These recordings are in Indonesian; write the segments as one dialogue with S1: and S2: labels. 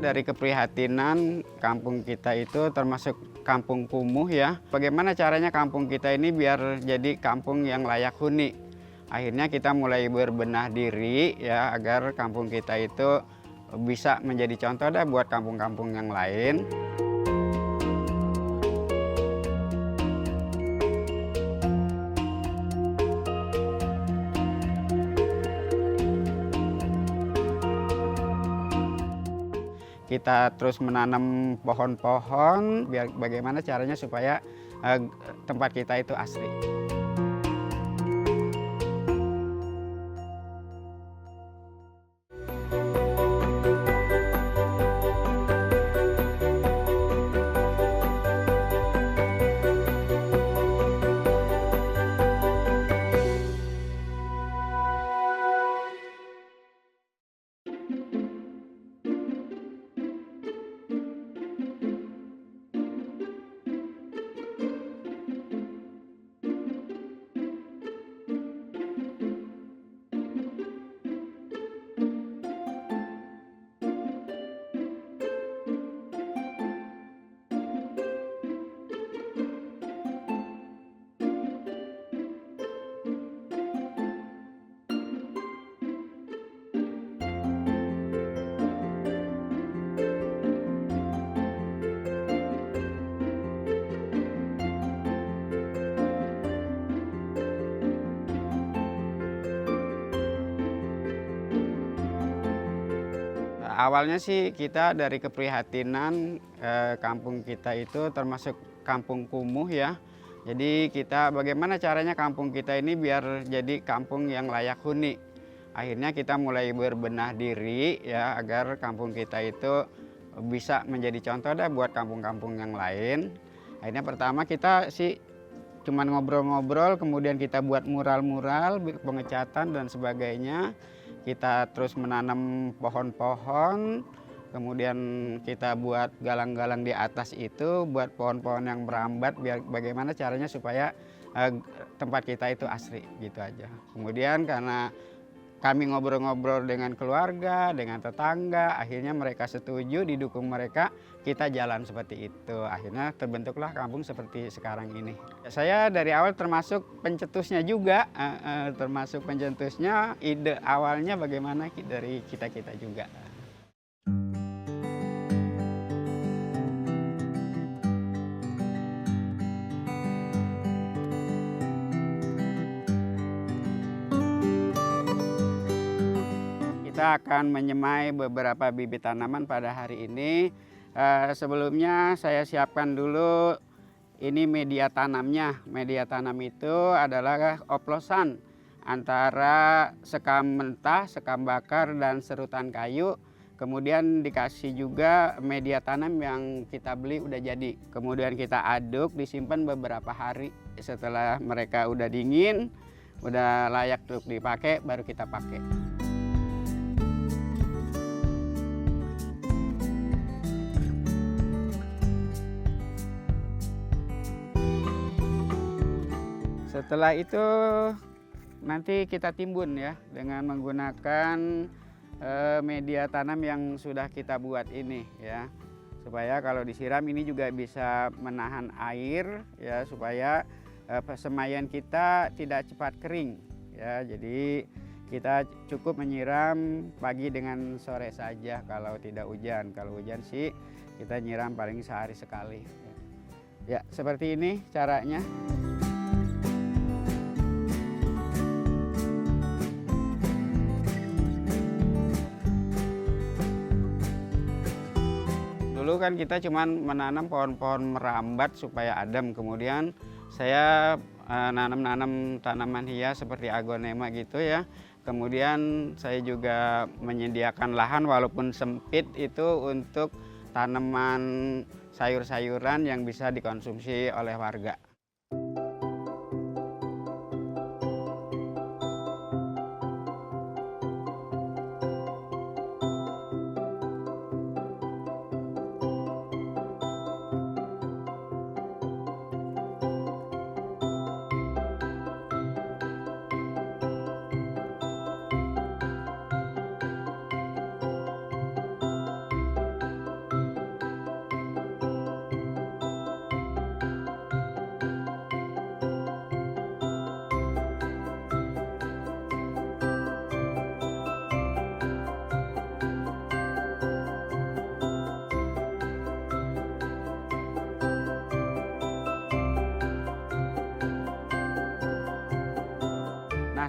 S1: dari keprihatinan kampung kita itu termasuk kampung kumuh ya. Bagaimana caranya kampung kita ini biar jadi kampung yang layak huni. Akhirnya kita mulai berbenah diri ya agar kampung kita itu bisa menjadi contoh dah buat kampung-kampung yang lain. Kita terus menanam pohon-pohon, biar bagaimana caranya supaya tempat kita itu asri. Awalnya sih kita dari keprihatinan kampung kita itu termasuk kampung kumuh ya. Jadi kita bagaimana caranya kampung kita ini biar jadi kampung yang layak huni. Akhirnya kita mulai berbenah diri ya agar kampung kita itu bisa menjadi contoh dah buat kampung-kampung yang lain. Akhirnya pertama kita sih cuman ngobrol-ngobrol, kemudian kita buat mural-mural, pengecatan dan sebagainya. Kita terus menanam pohon-pohon, kemudian kita buat galang-galang di atas itu, buat pohon-pohon yang merambat, biar bagaimana caranya supaya tempat kita itu asri, gitu aja. Kemudian karena kami ngobrol-ngobrol dengan keluarga, dengan tetangga, akhirnya mereka setuju, didukung mereka, kita jalan seperti itu. Akhirnya terbentuklah kampung seperti sekarang ini. Saya dari awal termasuk pencetusnya juga, ide awalnya bagaimana dari kita-kita juga. Kita akan menyemai beberapa bibit tanaman pada hari ini. Sebelumnya saya siapkan dulu ini media tanamnya. Media tanam itu adalah oplosan antara sekam mentah, sekam bakar, dan serutan kayu. Kemudian dikasih juga media tanam yang kita beli udah jadi. Kemudian kita aduk, disimpan beberapa hari. Setelah mereka udah dingin, udah layak untuk dipakai, baru kita pakai. Setelah itu nanti kita timbun ya dengan menggunakan media tanam yang sudah kita buat ini ya, supaya kalau disiram ini juga bisa menahan air ya, supaya semaian kita tidak cepat kering ya. Jadi kita cukup menyiram pagi dengan sore saja kalau tidak hujan. Kalau hujan sih kita nyiram paling sehari sekali ya. Seperti ini caranya. Dulu kan kita cuman menanam pohon-pohon merambat supaya adem. Kemudian saya nanam tanaman hias seperti agonema gitu ya. Kemudian saya juga menyediakan lahan walaupun sempit itu untuk tanaman sayur-sayuran yang bisa dikonsumsi oleh warga.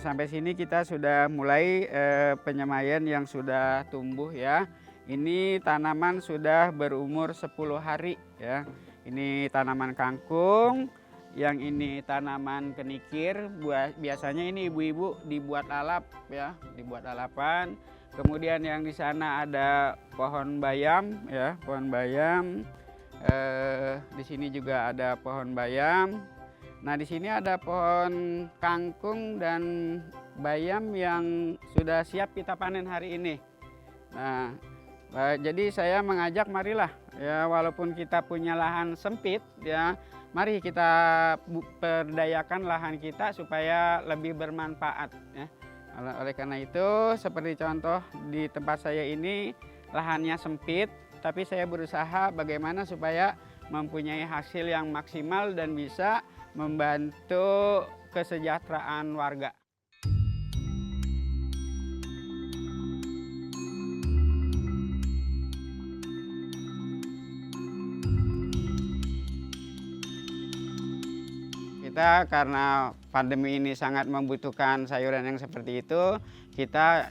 S1: sampai sini kita sudah mulai penyemaian yang sudah tumbuh ya. Ini tanaman sudah berumur 10 hari ya. Ini tanaman kangkung, yang ini tanaman kenikir. Biasanya ini ibu-ibu dibuat lalap ya, dibuat lalapan. Kemudian yang di sana ada pohon bayam ya, pohon bayam. Di sini juga ada pohon bayam. Nah, di sini ada pohon kangkung dan bayam yang sudah siap kita panen hari ini. Nah, jadi saya mengajak marilah ya, walaupun kita punya lahan sempit ya, mari kita perdayakan lahan kita supaya lebih bermanfaat ya. Oleh karena itu, seperti contoh di tempat saya ini lahannya sempit, tapi saya berusaha bagaimana supaya mempunyai hasil yang maksimal dan bisa membantu kesejahteraan warga. Kita karena pandemi ini sangat membutuhkan sayuran yang seperti itu, kita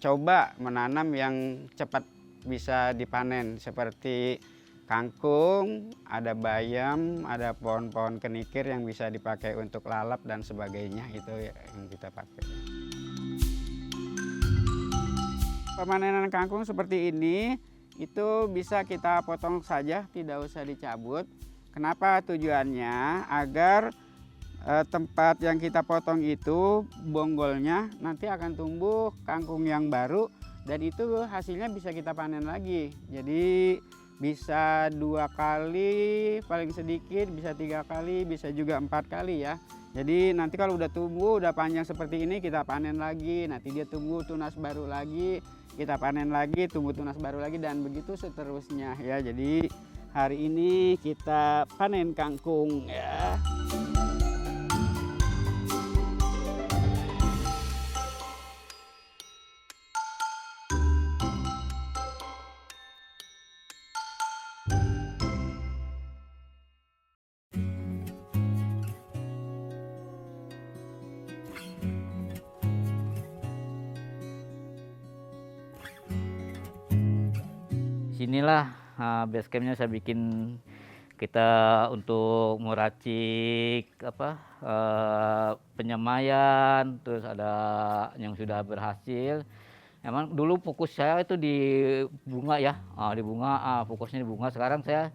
S1: coba menanam yang cepat bisa dipanen seperti kangkung, ada bayam, ada pohon-pohon kenikir yang bisa dipakai untuk lalap dan sebagainya, itu yang kita pakai. Pemanenan kangkung seperti ini itu bisa kita potong saja, tidak usah dicabut. Kenapa? Tujuannya agar tempat yang kita potong itu bonggolnya nanti akan tumbuh kangkung yang baru dan itu hasilnya bisa kita panen lagi. Jadi bisa 2 kali paling sedikit, bisa 3 kali, bisa juga 4 kali ya. Jadi nanti kalau udah tumbuh, udah panjang seperti ini kita panen lagi. Nanti dia tumbuh tunas baru lagi, kita panen lagi, tumbuh tunas baru lagi dan begitu seterusnya ya. Jadi hari ini kita panen kangkung ya.
S2: Sinilah base campnya saya bikin kita untuk meracik penyemaian, terus ada yang sudah berhasil. Emang dulu fokus saya itu di bunga ya, di bunga, fokusnya di bunga. Sekarang saya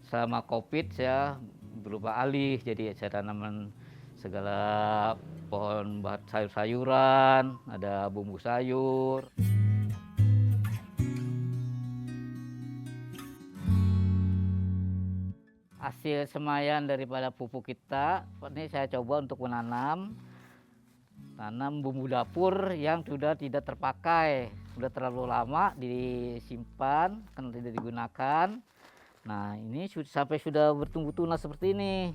S2: selama COVID saya berubah alih, jadi saya tanaman segala pohon sayur-sayuran, ada bumbu sayur. Hasil semaian daripada pupuk kita, ini saya coba untuk tanam bumbu dapur yang sudah tidak terpakai, sudah terlalu lama disimpan, kan tidak digunakan. Nah ini sampai sudah bertumbuh tunas seperti ini.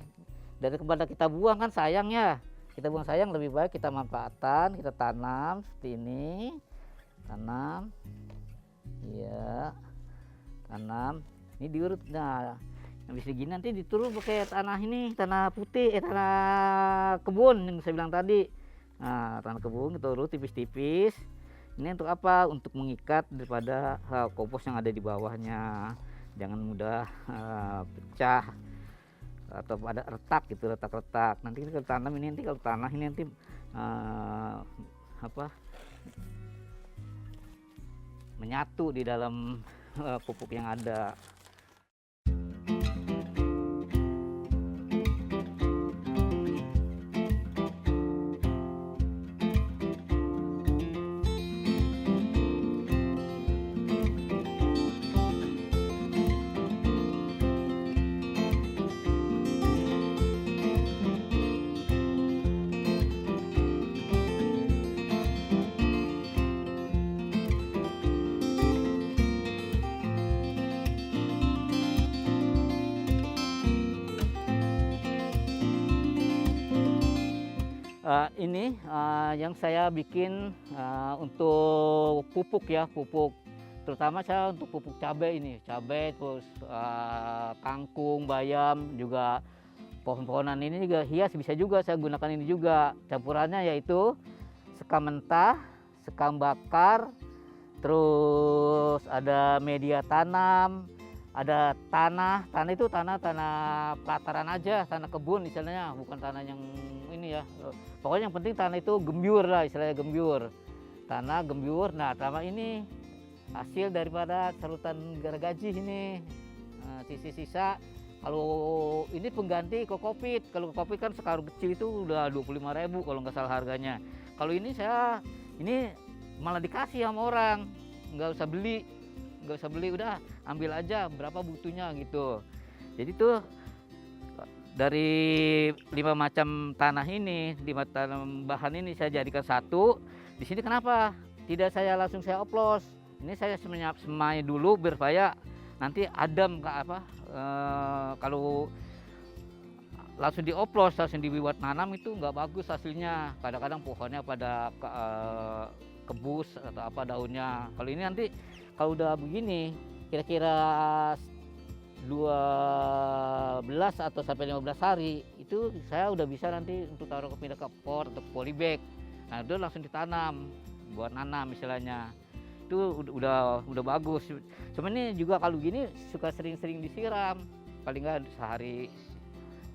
S2: Daripada kita buang kan sayang ya, kita buang sayang, lebih baik kita manfaatkan, kita tanam seperti ini, tanam, ya, tanam, ini diurut. Nah, habis begini nanti diturun pakai tanah ini, tanah putih, tanah kebun yang saya bilang tadi. Nah, tanah kebun kita urut tipis-tipis. Ini untuk apa? Untuk mengikat daripada kompos yang ada di bawahnya. Jangan mudah pecah atau ada retak gitu, retak-retak. Nanti kita tanam ini, nanti kalau tanah ini nanti menyatu di dalam pupuk yang ada. Ini yang saya bikin untuk pupuk ya, pupuk terutama saya untuk pupuk cabai ini, cabai terus kangkung, bayam, juga pohon-pohonan ini juga hias bisa juga saya gunakan ini juga. Campurannya yaitu sekam mentah, sekam bakar, terus ada media tanam, ada tanah itu tanah pelataran aja, tanah kebun istilahnya, bukan tanah yang ini ya. Pokoknya yang penting tanah itu gembyur lah, istilahnya gembyur. Tanah gembyur. Nah, tanah ini hasil daripada salutan gergaji ini. Nah, sisa-sisa kalau ini pengganti kokopit. Kalau kokopit kan sekarung kecil itu udah 25.000 kalau nggak salah harganya. Kalau ini ini malah dikasih sama orang, nggak usah beli, udah ambil aja berapa butuhnya gitu. Jadi tuh dari 5 macam tanah ini, 5 tanam bahan ini saya jadikan satu. Di sini kenapa tidak saya langsung saya oplos? Ini saya semai dulu supaya nanti adem kalau langsung dioplos, langsung dibuat nanam itu nggak bagus hasilnya. Kadang-kadang pohonnya pada kebus atau apa daunnya. Kalau ini nanti kalau udah begini kira-kira 12 atau sampai 15 hari itu saya udah bisa nanti untuk taruh pindah ke pot atau polybag. Nah, itu langsung ditanam buat nanam istilahnya. Itu udah bagus. Cuma ini juga kalau gini suka sering-sering disiram. Paling nggak sehari,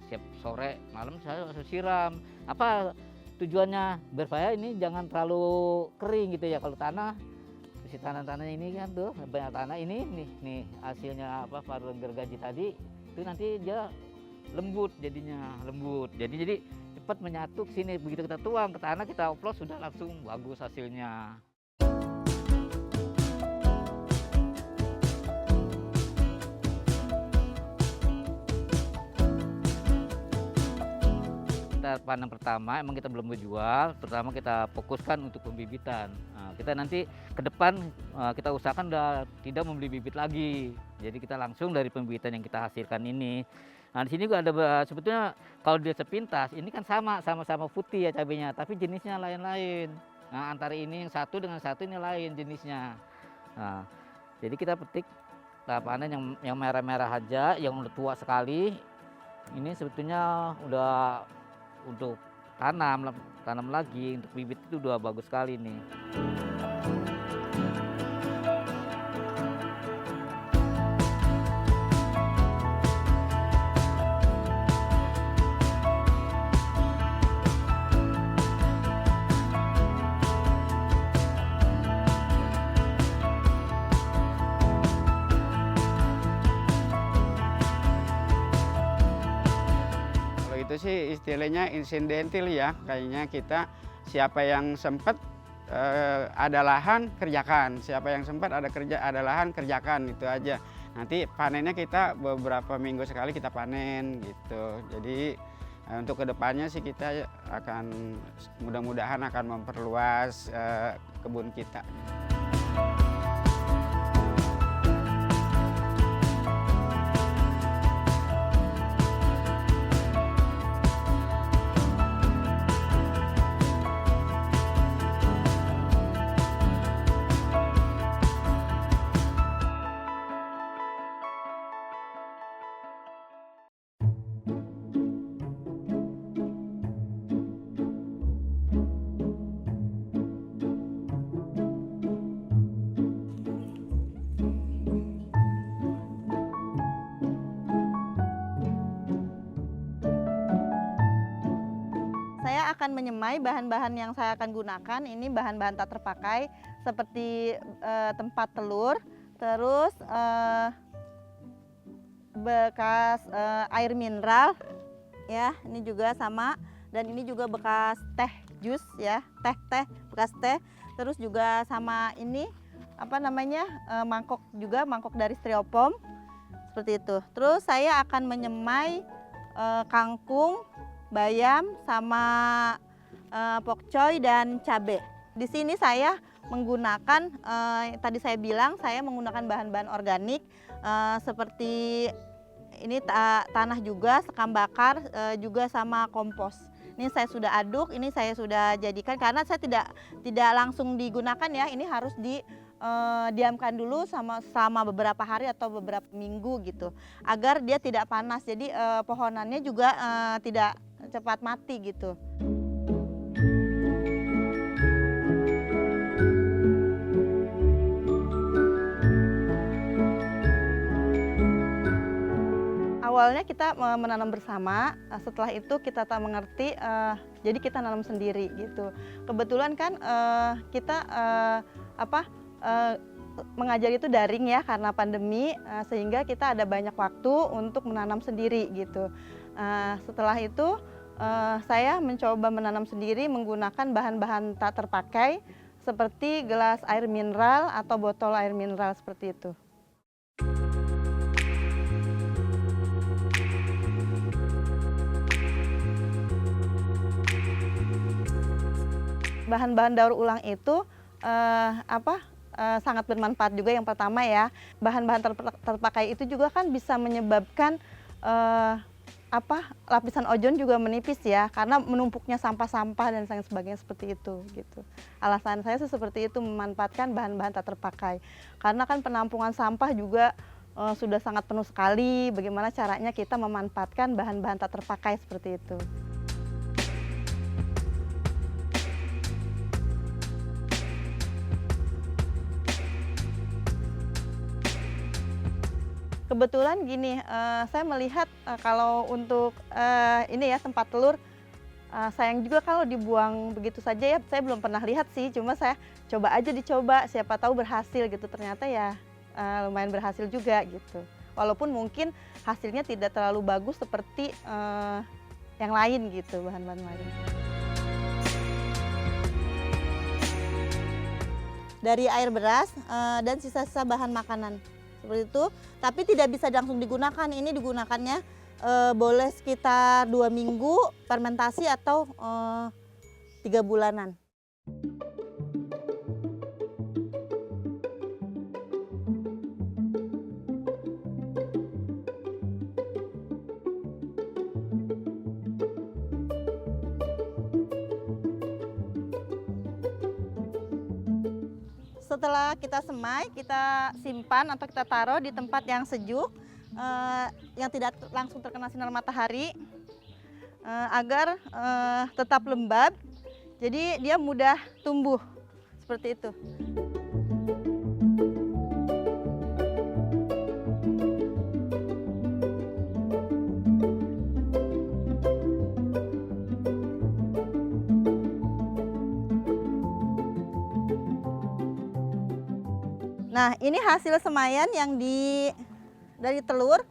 S2: setiap sore malam saya harus siram. Apa tujuannya? Supaya ini jangan terlalu kering gitu ya. Kalau tanah, si tanah-tanah ini kan tuh banyak tanah ini nih hasilnya saluran gergaji tadi itu nanti dia lembut jadinya, lembut. Jadi cepat menyatu ke sini. Begitu kita tuang ke tanah, kita oplos sudah langsung bagus hasilnya. Kita panen pertama emang kita belum menjual, pertama kita fokuskan untuk pembibitan. Nah, kita nanti ke depan kita usahakan udah tidak membeli bibit lagi. Jadi kita langsung dari pembibitan yang kita hasilkan ini. Nah, di sini juga ada sebetulnya kalau dia sepintas ini kan sama-sama putih ya cabenya, tapi jenisnya lain-lain. Nah, antara ini yang satu dengan satu ini lain jenisnya. Nah, jadi kita petik panen yang merah-merah aja, yang udah tua sekali. Ini sebetulnya udah untuk tanam lagi untuk bibit itu udah bagus sekali nih.
S1: Itu sih istilahnya insidental ya, kayaknya kita siapa yang sempat ada lahan kerjakan, siapa yang sempat ada lahan kerjakan, itu aja. Nanti panennya kita beberapa minggu sekali kita panen gitu. Jadi untuk kedepannya sih kita akan mudah-mudahan akan memperluas kebun kita.
S3: Saya akan menyemai bahan-bahan yang saya akan gunakan. Ini bahan-bahan tak terpakai seperti tempat telur, terus bekas air mineral, ya. Ini juga sama, dan ini juga bekas teh jus, ya, teh bekas teh. Terus juga sama ini mangkok juga, mangkok dari styrofoam seperti itu. Terus saya akan menyemai kangkung, bayam, sama pokcoy dan cabai. Di sini saya menggunakan tadi saya bilang saya menggunakan bahan-bahan organik seperti ini tanah juga, sekam bakar juga sama kompos. Ini saya sudah aduk, ini saya sudah jadikan karena saya tidak langsung digunakan ya. Ini harus diamkan dulu selama beberapa hari atau beberapa minggu gitu agar dia tidak panas. Jadi pohonannya juga tidak cepat mati gitu. awalnya kita menanam bersama, setelah itu kita tak mengerti, jadi kita nanam sendiri gitu. Kebetulan kan kita mengajar itu daring ya karena pandemi, sehingga kita ada banyak waktu untuk menanam sendiri gitu. Setelah itu saya mencoba menanam sendiri menggunakan bahan-bahan tak terpakai seperti gelas air mineral atau botol air mineral seperti itu. Bahan-bahan daur ulang itu sangat bermanfaat juga. Yang pertama ya, bahan-bahan terpakai itu juga kan bisa menyebabkan lapisan ozon juga menipis ya, karena menumpuknya sampah-sampah dan sebagainya seperti itu gitu. Alasan saya sih seperti itu, memanfaatkan bahan-bahan tak terpakai. Karena kan penampungan sampah juga sudah sangat penuh sekali. Bagaimana caranya kita memanfaatkan bahan-bahan tak terpakai seperti itu. Kebetulan gini, saya melihat kalau untuk ini ya tempat telur, sayang juga kalau dibuang begitu saja ya. Saya belum pernah lihat sih, cuma saya dicoba, siapa tahu berhasil gitu. Ternyata ya lumayan berhasil juga gitu. Walaupun mungkin hasilnya tidak terlalu bagus seperti yang lain gitu, bahan-bahan lain. Dari air beras dan sisa-sisa bahan makanan. Seperti itu, tapi tidak bisa langsung digunakan. Ini digunakannya boleh sekitar 2 minggu fermentasi atau 3 bulanan. Setelah kita semai, kita simpan atau kita taruh di tempat yang sejuk, yang tidak langsung terkena sinar matahari, agar tetap lembab, jadi dia mudah tumbuh, seperti itu. Nah, ini hasil semaian yang dari telur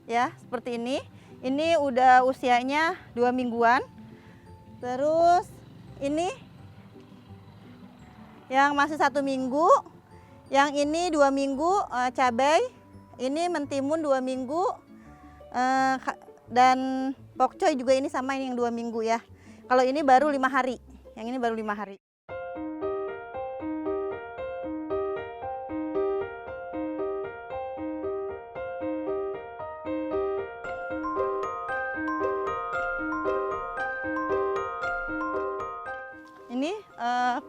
S3: ya, seperti ini. Ini udah usianya 2 mingguan. Terus ini yang masih 1 minggu, yang ini 2 minggu cabai, ini mentimun 2 minggu, dan pokcoy juga ini sama, ini yang 2 minggu ya. Kalau ini baru 5 hari, yang ini baru 5 hari. Ini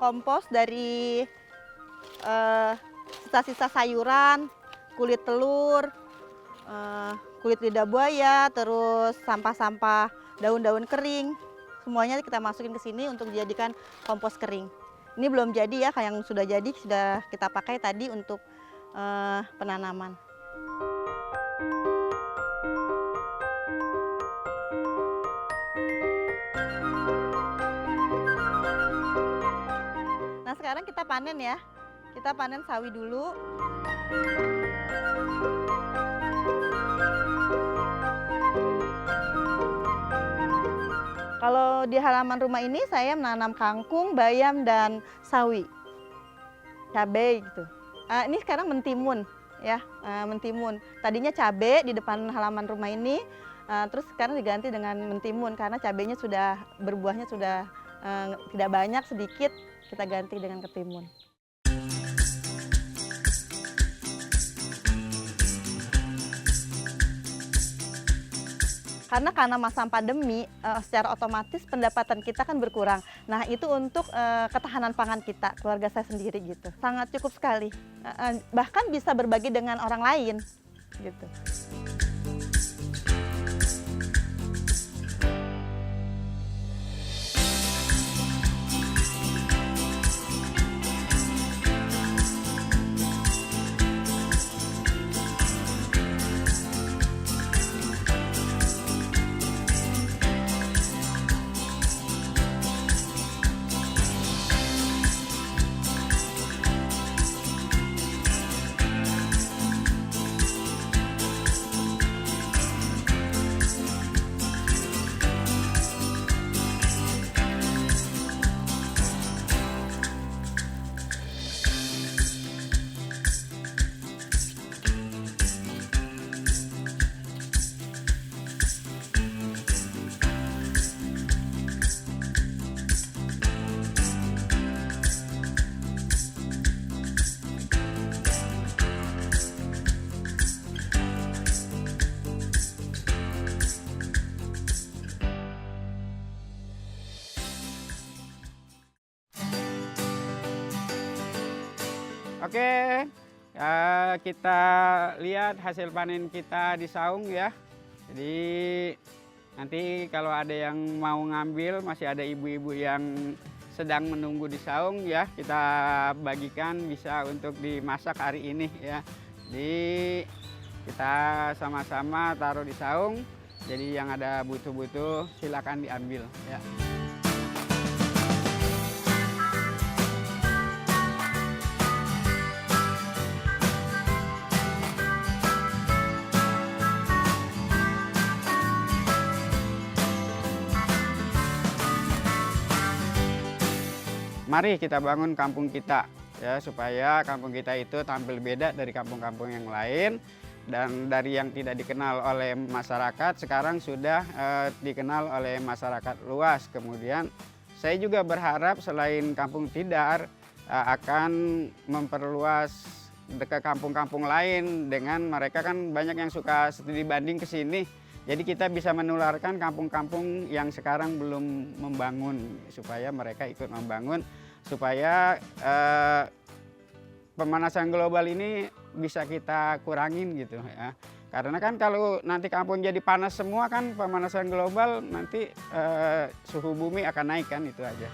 S3: kompos dari sisa-sisa sayuran, kulit telur, kulit lidah buaya, terus sampah-sampah daun-daun kering. Semuanya kita masukin ke sini untuk dijadikan kompos kering. Ini belum jadi ya, kayak yang sudah jadi sudah kita pakai tadi untuk penanaman. Nah, sekarang kita panen ya. Kita panen sawi dulu. Kalau di halaman rumah ini saya menanam kangkung, bayam, dan sawi. Cabai gitu. Ini sekarang mentimun ya, mentimun. Tadinya cabai di depan halaman rumah ini, terus sekarang diganti dengan mentimun karena cabainya sudah berbuahnya sudah tidak banyak, sedikit. Kita ganti dengan ketimun. Karena masa pandemi, secara otomatis pendapatan kita kan berkurang. Nah, itu untuk ketahanan pangan kita, keluarga saya sendiri gitu. Sangat cukup sekali. Bahkan bisa berbagi dengan orang lain gitu.
S1: Oke, kita lihat hasil panen kita di saung ya. Jadi nanti kalau ada yang mau ngambil, masih ada ibu-ibu yang sedang menunggu di saung ya, kita bagikan bisa untuk dimasak hari ini ya. Jadi kita sama-sama taruh di saung. Jadi yang ada butuh-butuh silakan diambil ya. Mari kita bangun kampung kita ya, supaya kampung kita itu tampil beda dari kampung-kampung yang lain, dan dari yang tidak dikenal oleh masyarakat sekarang sudah dikenal oleh masyarakat luas. Kemudian saya juga berharap selain Kampung Tidar akan memperluas ke kampung-kampung lain, dengan mereka kan banyak yang suka studi banding ke sini. Jadi kita bisa menularkan kampung-kampung yang sekarang belum membangun, supaya mereka ikut membangun, supaya pemanasan global ini bisa kita kurangin gitu ya. Karena kan kalau nanti kampung jadi panas semua kan, pemanasan global nanti suhu bumi akan naik kan, itu aja.